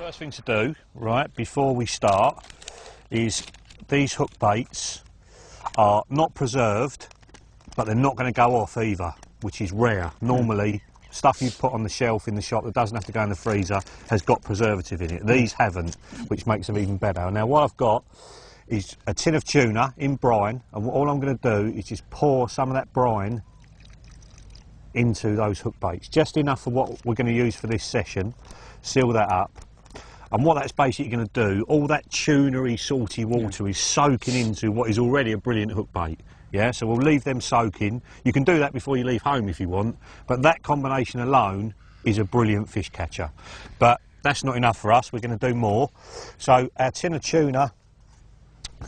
First thing to do, right, before we start, is these hook baits are not preserved, but they're not going to go off either, which is rare. Normally, stuff you put on the shelf in the shop that doesn't have to go in the freezer has got preservative in it. These haven't, which makes them even better. Now, what I've got is a tin of tuna in brine, and all I'm going to do is just pour some of that brine into those hook baits, just enough for what we're going to use for this session. Seal that up. And what that's basically going to do, all that tuna-y, salty water is soaking into what is already a brilliant hook bait. Yeah, so we'll leave them soaking. You can do that before you leave home if you want, but that combination alone is a brilliant fish catcher. But that's not enough for us, we're going to do more. So our tin of tuna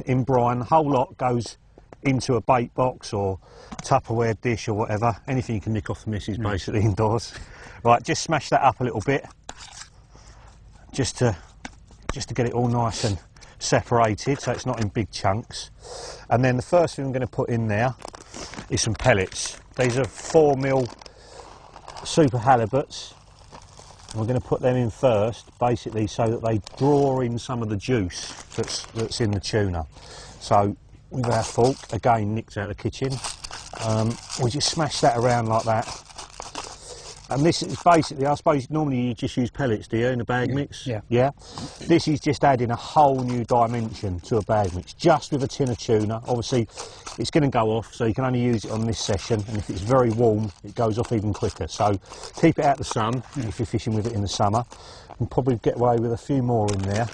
in brine, the whole lot goes into a bait box or Tupperware dish or whatever, anything you can nick off the missus basically indoors. Right, just smash that up a little bit. Just to get it all nice and separated so it's not in big chunks. And then the first thing I'm going to put in there is some pellets. These are 4mm super halibuts. And we're going to put them in first, basically so that they draw in some of the juice that's in the tuna. So with our fork, again nicked out of the kitchen, we just smash that around like that. And this is basically, I suppose normally you just use pellets, do you, in a bag mix? Yeah. This is just adding a whole new dimension to a bag mix, just with a tin of tuna. Obviously, it's going to go off, so you can only use it on this session, and if it's very warm, it goes off even quicker. So keep it out of the sun if you're fishing with it in the summer, and probably get away with a few more in there.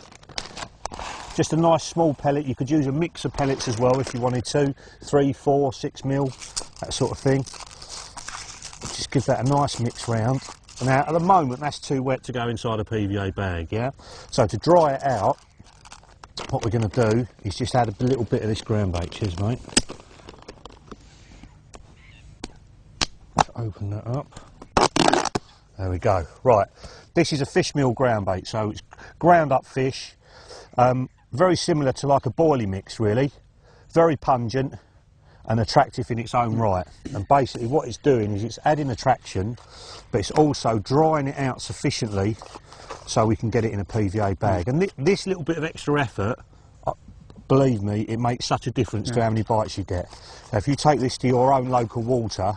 Just a nice small pellet. You could use a mix of pellets as well if you wanted to, 3, 4, 6mm, that sort of thing. Just give that a nice mix round. Now at the moment that's too wet to go inside a PVA bag, yeah? So to dry it out, what we're going to do is just add a little bit of this ground bait. Cheers, mate. Let's open that up. There we go. Right, this is a fish meal ground bait, so it's ground up fish. Very similar to like a boilie mix really. Very pungent and attractive in its own right, and basically what it's doing is it's adding attraction, but it's also drying it out sufficiently so we can get it in a PVA bag. And this little bit of extra effort, believe me, it makes such a difference to how many bites you get. Now, if you take this to your own local water,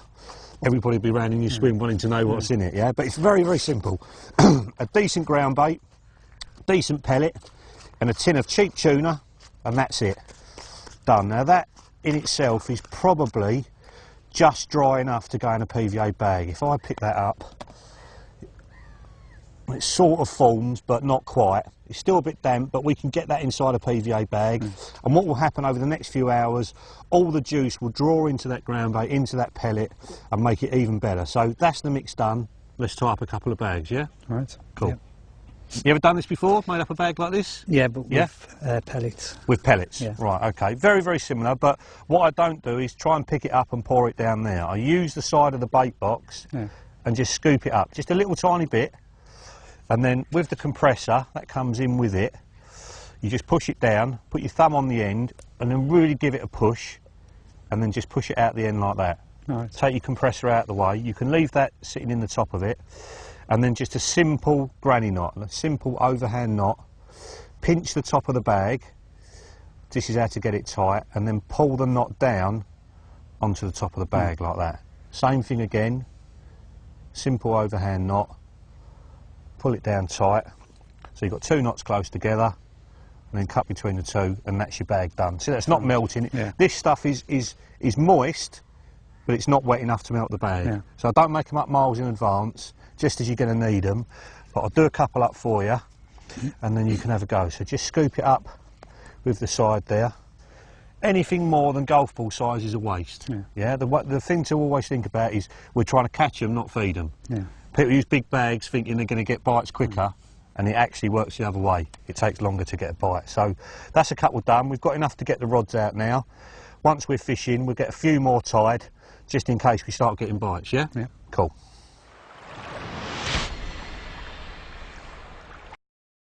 everybody will be round in your swim wanting to know what's in it, yeah? But it's very, very simple. A decent ground bait, decent pellet, and a tin of cheap tuna, and that's it. Done. Now that in itself is probably just dry enough to go in a PVA bag. If I pick that up, it sort of forms, but not quite. It's still a bit damp, but we can get that inside a PVA bag. And what will happen over the next few hours, all the juice will draw into that ground bait, into that pellet, and make it even better. So that's the mix done. Let's tie up a couple of bags, yeah? All right. Cool. Yep. You ever done this before? Made up a bag like this? Yeah, but with pellets. With pellets? Yeah. Right, okay. Very, very similar, but what I don't do is try and pick it up and pour it down there. I use the side of the bait box and just scoop it up, just a little tiny bit, and then with the compressor that comes in with it, you just push it down, put your thumb on the end, and then really give it a push, and then just push it out the end like that. Right. Take your compressor out of the way. You can leave that sitting in the top of it, and then just a simple granny knot, a simple overhand knot. Pinch the top of the bag. This is how to get it tight, and then pull the knot down onto the top of the bag like that. Same thing again, simple overhand knot, pull it down tight. So you've got 2 knots close together, and then cut between the 2, and that's your bag done. See, that's not melting. This stuff is moist, but it's not wet enough to melt the bag. So I don't make them up miles in advance, just as you're going to need them, but I'll do a couple up for you, and then you can have a go. So just scoop it up with the side there. Anything more than golf ball size is a waste. The thing to always think about is we're trying to catch them, not feed them. People use big bags thinking they're going to get bites quicker, and it actually works the other way. It takes longer to get a bite. So that's a couple done. We've got enough to get the rods out now. Once we're fishing, we'll get a few more tied, just in case we start getting bites, yeah? Yeah. Cool.